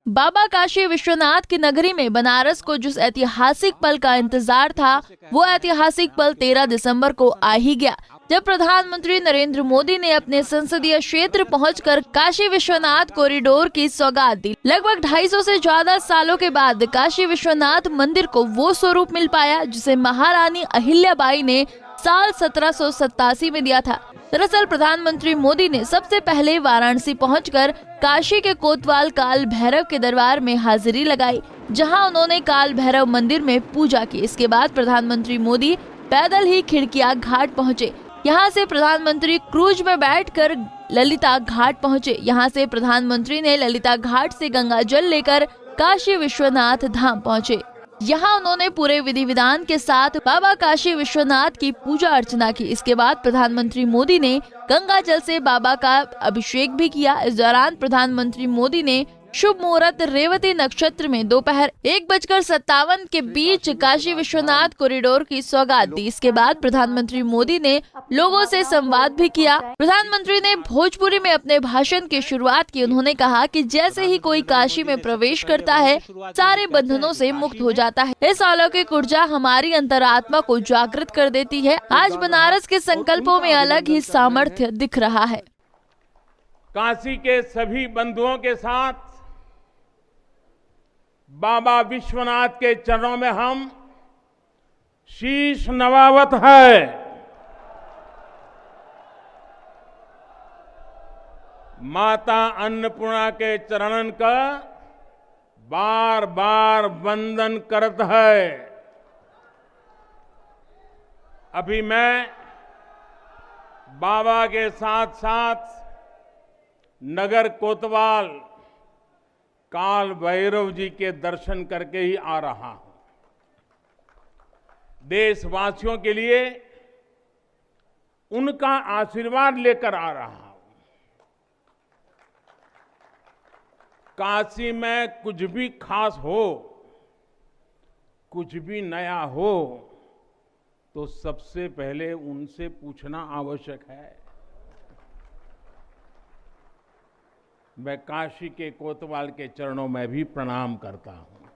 बाबा काशी विश्वनाथ की नगरी में बनारस को जिस ऐतिहासिक पल का इंतजार था, वो ऐतिहासिक पल 13 दिसंबर को आ ही गया, जब प्रधानमंत्री नरेंद्र मोदी ने अपने संसदीय क्षेत्र पहुंचकर काशी विश्वनाथ कॉरिडोर की सौगात दी। लगभग 250 से ज्यादा सालों के बाद काशी विश्वनाथ मंदिर को वो स्वरूप मिल पाया जिसे महारानी अहिल्याबाई ने साल 1787 में दिया था। दरअसल प्रधानमंत्री मोदी ने सबसे पहले वाराणसी पहुंचकर काशी के कोतवाल काल भैरव के दरबार में हाजिरी लगाई, जहां उन्होंने काल भैरव मंदिर में पूजा की। इसके बाद प्रधानमंत्री मोदी पैदल ही खिड़किया घाट पहुंचे। यहां से प्रधानमंत्री क्रूज में बैठकर ललिता घाट पहुंचे। यहां से प्रधानमंत्री ने ललिता घाट से गंगा जल लेकर काशी विश्वनाथ धाम पहुंचे। यहाँ उन्होंने पूरे विधि विधान के साथ बाबा काशी विश्वनाथ की पूजा अर्चना की। इसके बाद प्रधानमंत्री मोदी ने गंगा जल से बाबा का अभिषेक भी किया। इस दौरान प्रधानमंत्री मोदी ने शुभ मुहूर्त रेवती नक्षत्र में दोपहर 1:57 के बीच काशी विश्वनाथ कॉरिडोर की सौगात दी। इसके बाद प्रधानमंत्री मोदी ने लोगों से संवाद भी किया। प्रधानमंत्री ने भोजपुरी में अपने भाषण की शुरुआत की। उन्होंने कहा कि जैसे ही कोई काशी में प्रवेश करता है, सारे बंधनों से मुक्त हो जाता है। इस अलौकिक ऊर्जा हमारी अंतरात्मा को जागृत कर देती है। आज बनारस के संकल्पों में अलग ही सामर्थ्य दिख रहा है। काशी के सभी बंधुओं के साथ बाबा विश्वनाथ के चरणों में हम शीश नवावत है। माता अन्नपूर्णा के चरणन का बार बार वंदन करत है। अभी मैं बाबा के साथ साथ नगर कोतवाल काल भैरव जी के दर्शन करके ही आ रहा हूं। देशवासियों के लिए उनका आशीर्वाद लेकर आ रहा हूं। काशी में कुछ भी खास हो, कुछ भी नया हो, तो सबसे पहले उनसे पूछना आवश्यक है। मैं काशी के कोतवाल के चरणों में भी प्रणाम करता हूं।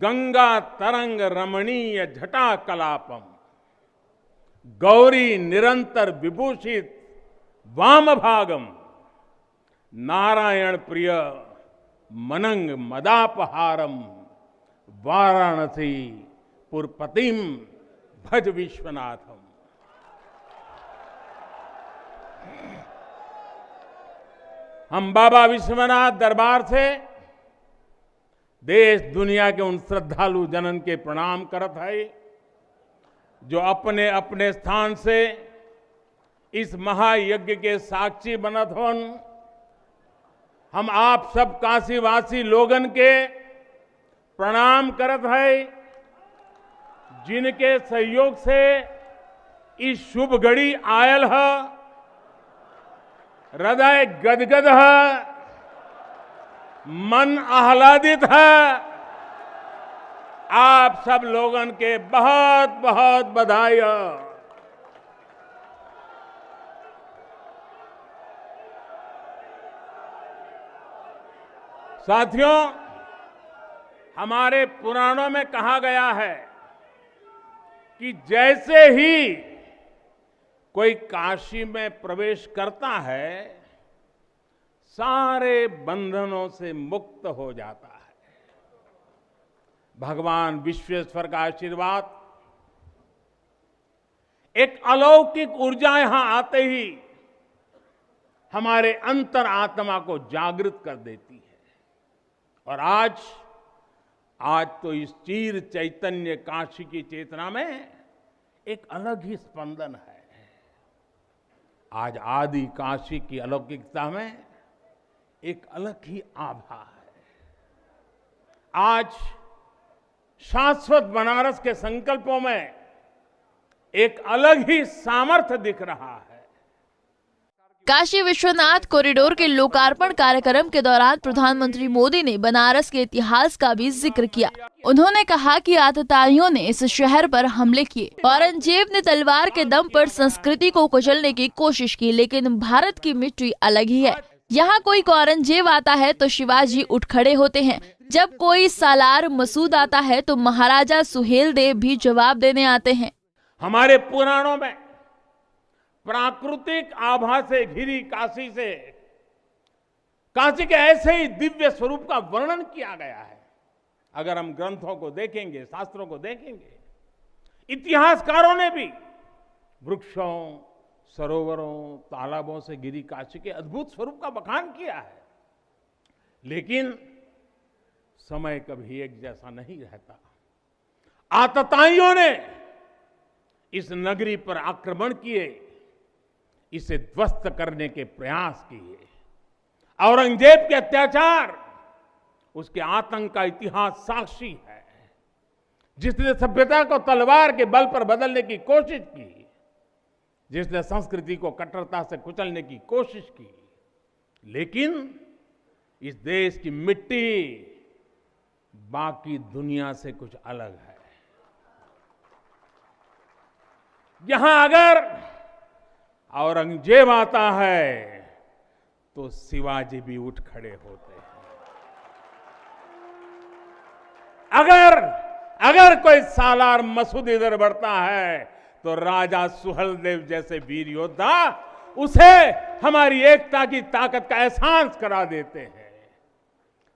गंगा तरंग रमणीय जटा कलापम गौरी निरंतर विभूषित वाम भागम नारायण प्रिय मनंग मदापहारम वाराणसी पुरपतिम भज विश्वनाथम। हम बाबा विश्वनाथ दरबार से देश दुनिया के उन श्रद्धालु जनन के प्रणाम करत है जो अपने अपने स्थान से इस महायज्ञ के साक्षी बनत होन। हम आप सब काशीवासी लोगन के प्रणाम करत है, जिनके सहयोग से इस शुभ घड़ी आयल है। हृदय गदगद है, मन आह्लादित है। आप सब लोगन के बहुत बहुत बधाई। साथियों, हमारे पुराणों में कहा गया है कि जैसे ही कोई काशी में प्रवेश करता है, सारे बंधनों से मुक्त हो जाता है। भगवान विश्वेश्वर का आशीर्वाद, एक अलौकिक ऊर्जा यहां आते ही हमारे अंतर आत्मा को जागृत कर देती है। और आज तो इस चीर चैतन्य काशी की चेतना में एक अलग ही स्पंदन है। आज आदि काशी की अलौकिकता में एक अलग ही आभा है। आज शाश्वत बनारस के संकल्पों में एक अलग ही सामर्थ्य दिख रहा है। काशी विश्वनाथ कॉरिडोर के लोकार्पण कार्यक्रम के दौरान प्रधानमंत्री मोदी ने बनारस के इतिहास का भी जिक्र किया। उन्होंने कहा कि आतताइयों ने इस शहर पर हमले किए, औरंगजेब ने तलवार के दम पर संस्कृति को कुचलने की कोशिश की, लेकिन भारत की मिट्टी अलग ही है। यहाँ कोई औरंगजेब आता है तो शिवाजी उठ खड़े होते हैं। जब कोई सालार मसूद आता है तो महाराजा सुहेलदेव भी जवाब देने आते हैं। हमारे पुराणों में प्राकृतिक आभा से घिरी काशी से, काशी के ऐसे ही दिव्य स्वरूप का वर्णन किया गया है। अगर हम ग्रंथों को देखेंगे, शास्त्रों को देखेंगे, इतिहासकारों ने भी वृक्षों, सरोवरों, तालाबों से घिरी काशी के अद्भुत स्वरूप का बखान किया है। लेकिन समय कभी एक जैसा नहीं रहता। आतताइयों ने इस नगरी पर आक्रमण किए, इसे ध्वस्त करने के प्रयास किए। औरंगजेब के अत्याचार, उसके आतंक का इतिहास साक्षी है। जिसने सभ्यता को तलवार के बल पर बदलने की कोशिश की, जिसने संस्कृति को कट्टरता से कुचलने की कोशिश की, लेकिन इस देश की मिट्टी बाकी दुनिया से कुछ अलग है। यहां अगर औरंगजेब आता है तो शिवाजी भी उठ खड़े होते हैं। अगर कोई सालार मसूद इधर बढ़ता है तो राजा सुहेलदेव जैसे वीर योद्धा उसे हमारी एकता की ताकत का एहसास करा देते हैं।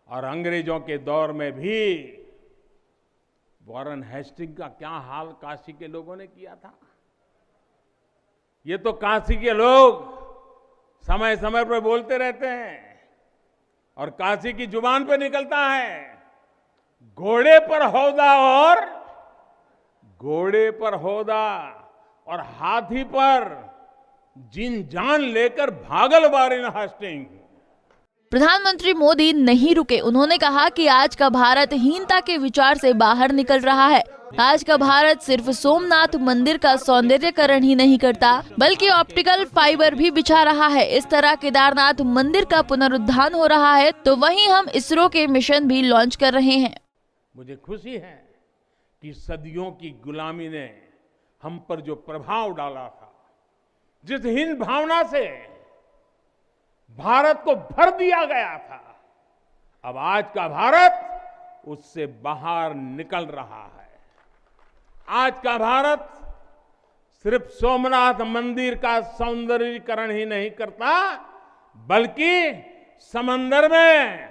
और अंग्रेजों के दौर में भी वॉरेन हेस्टिंग का क्या हाल काशी के लोगों ने किया था। ये तो काशी के लोग समय समय पर बोलते रहते हैं और काशी की जुबान पे निकलता है, घोड़े पर हौदा और हाथी पर जिन जान लेकर भागल वॉरेन हेस्टिंग। प्रधानमंत्री मोदी नहीं रुके। उन्होंने कहा कि आज का भारत हीनता के विचार से बाहर निकल रहा है। आज का भारत सिर्फ सोमनाथ मंदिर का सौंदर्यकरण ही नहीं करता, बल्कि ऑप्टिकल फाइबर भी बिछा रहा है। इस तरह केदारनाथ मंदिर का पुनरुद्धार हो रहा है, तो वहीं हम इसरो के मिशन भी लॉन्च कर रहे हैं। मुझे खुशी है कि सदियों की गुलामी ने हम पर जो प्रभाव डाला था, जिस हीन भावना से भारत को भर दिया गया था, अब आज का भारत उससे बाहर निकल रहा है। आज का भारत सिर्फ सोमनाथ मंदिर का सौंदर्यीकरण ही नहीं करता, बल्कि समंदर में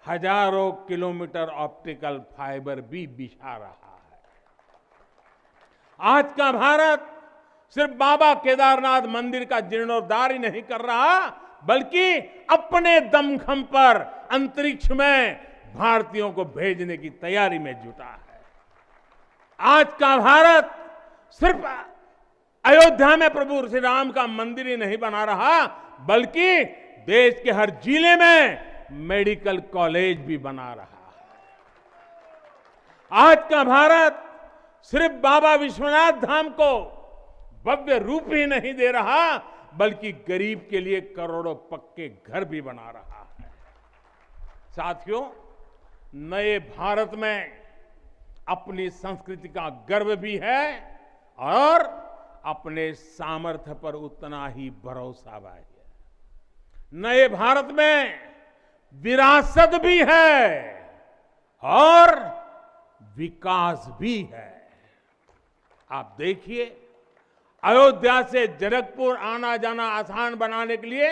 हजारों किलोमीटर ऑप्टिकल फाइबर भी बिछा रहा है। आज का भारत सिर्फ बाबा केदारनाथ मंदिर का जीर्णोद्धार ही नहीं कर रहा, बल्कि अपने दमखम पर अंतरिक्ष में भारतीयों को भेजने की तैयारी में जुटा है। आज का भारत सिर्फ अयोध्या में प्रभु श्री राम का मंदिर ही नहीं बना रहा, बल्कि देश के हर जिले में मेडिकल कॉलेज भी बना रहा है। आज का भारत सिर्फ बाबा विश्वनाथ धाम को भव्य रूप ही नहीं दे रहा, बल्कि गरीब के लिए करोड़ों पक्के घर भी बना रहा है। साथियों, नए भारत में अपनी संस्कृति का गर्व भी है और अपने सामर्थ्य पर उतना ही भरोसा भी है। नए भारत में विरासत भी है और विकास भी है। आप देखिए, अयोध्या से जनकपुर आना जाना आसान बनाने के लिए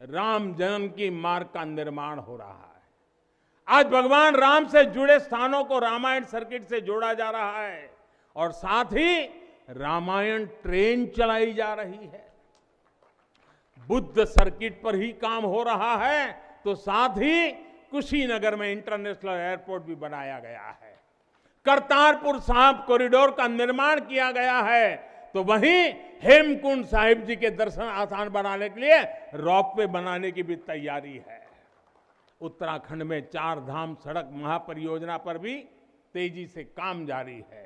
राम जन्म की मार्ग का निर्माण हो रहा है। आज भगवान राम से जुड़े स्थानों को रामायण सर्किट से जोड़ा जा रहा है और साथ ही रामायण ट्रेन चलाई जा रही है। बुद्ध सर्किट पर ही काम हो रहा है, तो साथ ही कुशीनगर में इंटरनेशनल एयरपोर्ट भी बनाया गया है। करतारपुर साहिब कॉरिडोर का निर्माण किया गया है, तो वहीं हेमकुंड साहिब जी के दर्शन आसान बनाने के लिए रोपवे बनाने की भी तैयारी है। उत्तराखंड में 4 धाम सड़क महापरियोजना पर भी तेजी से काम जारी है।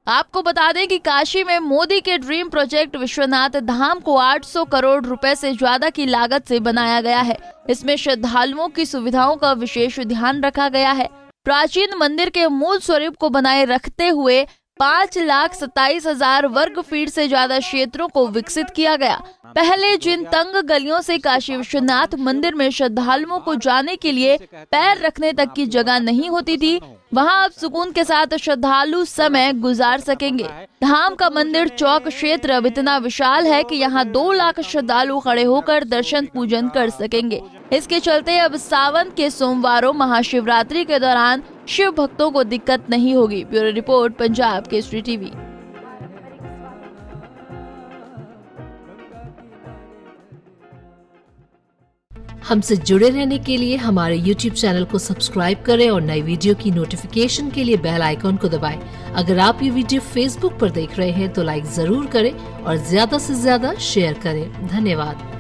आपको बता दें कि काशी में मोदी के ड्रीम प्रोजेक्ट विश्वनाथ धाम को 800 करोड़ रुपए से ज्यादा की लागत से बनाया गया है। इसमें श्रद्धालुओं की सुविधाओं का विशेष ध्यान रखा गया है। प्राचीन मंदिर के मूल स्वरूप को बनाए रखते हुए 5,27,000 वर्ग फीट से ज्यादा क्षेत्रों को विकसित किया गया। पहले जिन तंग गलियों से काशी विश्वनाथ मंदिर में श्रद्धालुओं को जाने के लिए पैर रखने तक की जगह नहीं होती थी, वहां अब सुकून के साथ श्रद्धालु समय गुजार सकेंगे। धाम का मंदिर चौक क्षेत्र अब इतना विशाल है कि यहाँ 2 लाख श्रद्धालु खड़े होकर दर्शन पूजन कर सकेंगे। इसके चलते अब सावन के सोमवारों, महाशिवरात्रि के दौरान शिव भक्तों को दिक्कत नहीं होगी। Bureau report, Punjab Kesari TV. हमसे जुड़े रहने के लिए हमारे YouTube चैनल को सब्सक्राइब करें और नई वीडियो की नोटिफिकेशन के लिए बेल आइकॉन को दबाएं। अगर आप ये वीडियो Facebook पर देख रहे हैं तो लाइक जरूर करें और ज्यादा से ज्यादा शेयर करें। धन्यवाद।